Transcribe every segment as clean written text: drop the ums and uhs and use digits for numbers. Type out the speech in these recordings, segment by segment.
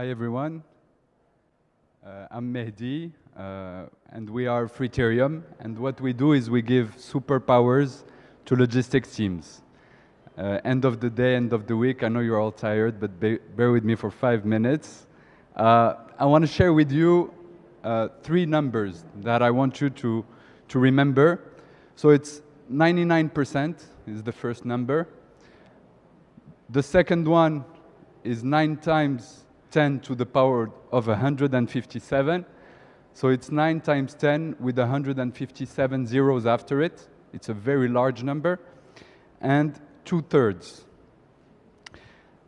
Hi everyone, I'm Mehdi, and we are Freterium, and what we do is we give superpowers to logistics teams. End of the day, end of the week, I know you're all tired, but bear with me for 5 minutes. I want to share with you 3 numbers that I want you to remember. So it's 99% is the first number. The second one is 9 times 10 to the power of 157. So it's 9 times 10 with 157 zeros after it. It's a very large number. And 2/3.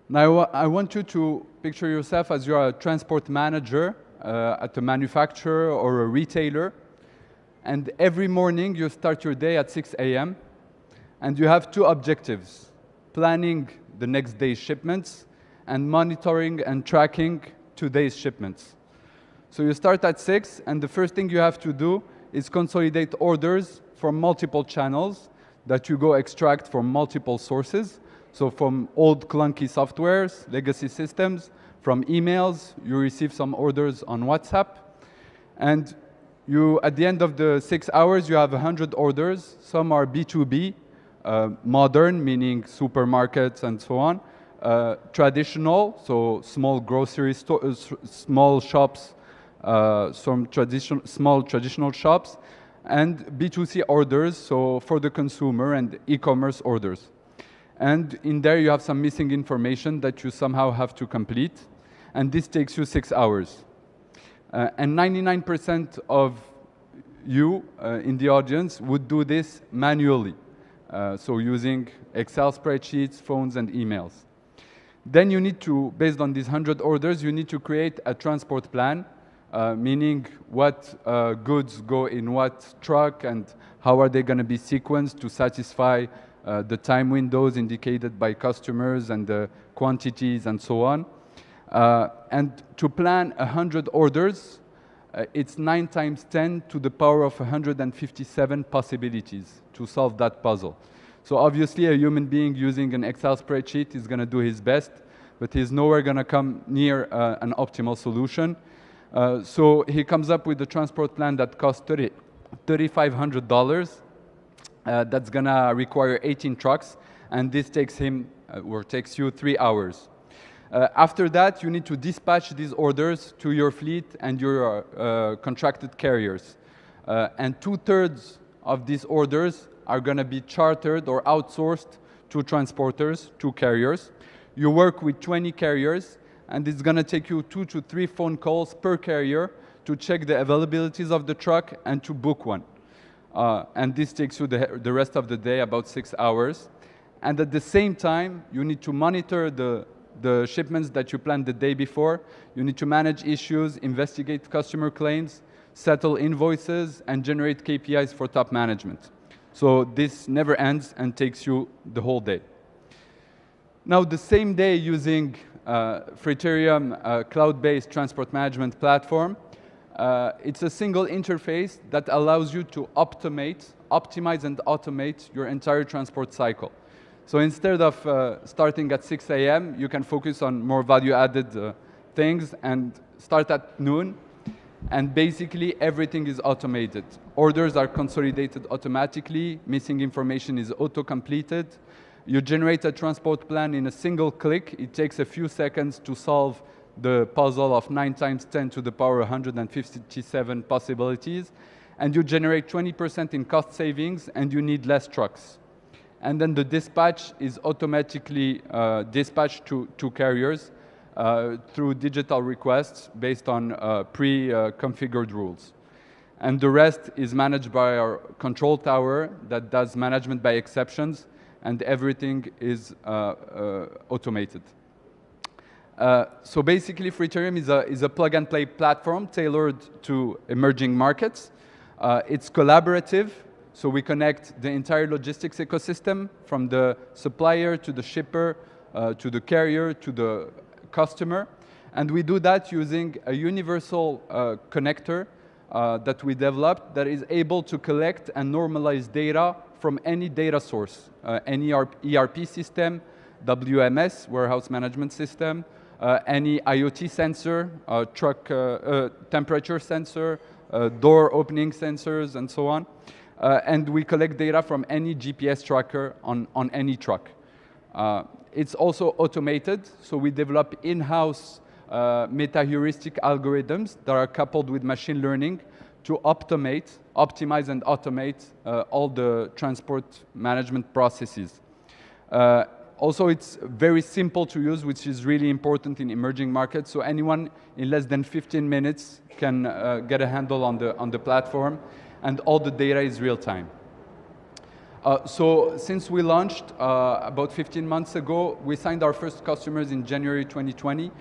Now I want you to picture yourself as you're a transport manager at a manufacturer or a retailer. And every morning you start your day at 6 a.m. and you have 2 objectives: planning the next day's shipments and monitoring and tracking today's shipments. So you start at 6, and the first thing you have to do is consolidate orders from multiple channels that you go extract from multiple sources. So from old clunky softwares, legacy systems, from emails, you receive some orders on WhatsApp. And you, at the end of the 6 hours, you have 100 orders. Some are B2B, modern, meaning supermarkets and so on. Traditional, so small grocery stores, small shops, some small traditional shops, and B2C orders, so for the consumer, and e-commerce orders. And in there you have some missing information that you somehow have to complete, and this takes you 6 hours. And 99% of you in the audience would do this manually, so using Excel spreadsheets, phones, and emails. Then you need to, based on these 100 orders, you need to create a transport plan, meaning what goods go in what truck and how are they going to be sequenced to satisfy the time windows indicated by customers and the quantities and so on. And to plan 100 orders, it's 9 times 10 to the power of 157 possibilities to solve that puzzle. So obviously a human being using an Excel spreadsheet is going to do his best, but he's nowhere going to come near an optimal solution. So he comes up with a transport plan that costs $3,500. That's going to require 18 trucks, and this takes him, or takes you 3 hours. After that, you need to dispatch these orders to your fleet and your contracted carriers. And 2/3 of these orders are going to be chartered or outsourced to transporters, to carriers. You work with 20 carriers, and it's going to take you 2 to 3 phone calls per carrier to check the availabilities of the truck and to book one. And this takes you the rest of the day, about 6 hours. And at the same time, you need to monitor the shipments that you planned the day before. You need to manage issues, investigate customer claims, settle invoices, and generate KPIs for top management. So this never ends and takes you the whole day. Now, the same day, using Freterium cloud-based transport management platform, it's a single interface that allows you to optimize and automate your entire transport cycle. So instead of starting at 6 a.m., you can focus on more value-added things and start at noon. And basically, everything is automated. Orders are consolidated automatically. Missing information is auto-completed. You generate a transport plan in a single click. It takes a few seconds to solve the puzzle of 9 times 10 to the power 157 possibilities. And you generate 20% in cost savings, and you need less trucks. And then the dispatch is automatically dispatched to carriers through digital requests based on pre-configured rules. And the rest is managed by our control tower that does management by exceptions, and everything is automated. So basically, Freterium is a plug-and-play platform tailored to emerging markets. It's collaborative, so we connect the entire logistics ecosystem, from the supplier to the shipper, to the carrier, to the customer. And we do that using a universal connector that we developed that is able to collect and normalize data from any data source, any ERP system, WMS, warehouse management system, any IoT sensor, truck temperature sensor, door opening sensors, and so on. And we collect data from any GPS tracker on any truck. It's also automated, so we develop in-house meta-heuristic algorithms that are coupled with machine learning to optimize and automate all the transport management processes. Also, it's very simple to use, which is really important in emerging markets. So anyone in less than 15 minutes can get a handle on the platform, and all the data is real time. So since we launched about 15 months ago, we signed our first customers in January 2020.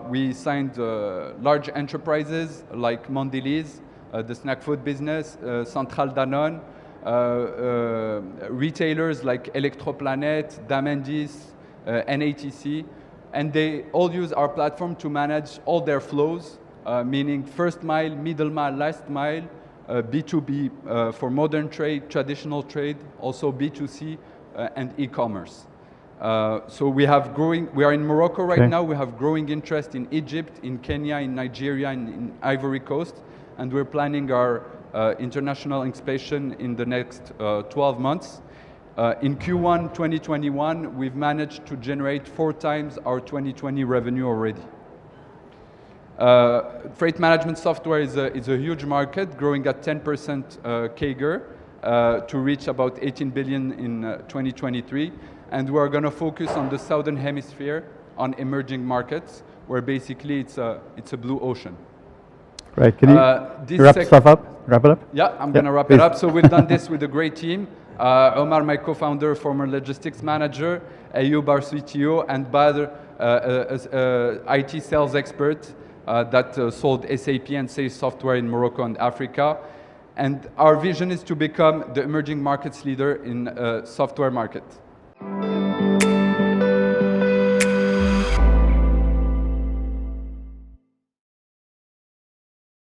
We signed large enterprises like Mondelez, the snack food business, Central Danone, retailers like Electroplanet, Damendis, NATC, and they all use our platform to manage all their flows, meaning first mile, middle mile, last mile, B2B for modern trade, traditional trade, also B2C and e-commerce. So we are in Morocco right now. We have growing interest in Egypt, in Kenya, in Nigeria, and in Ivory Coast, and we're planning our international expansion in the next 12 months. In Q1 2021, we've managed to generate 4 times our 2020 revenue already. Freight management software is a huge market, growing at 10% CAGR to reach about 18 billion in 2023. And we're going to focus on the Southern Hemisphere, on emerging markets, where basically it's a blue ocean. Right, can you wrap it up? Yeah, I'm going to wrap it up. So we've done this with a great team. Omar, my co-founder, former logistics manager, Ayoub, our CTO, and Badr, IT sales expert that sold SAP and sales software in Morocco and Africa. And our vision is to become the emerging markets leader in software market.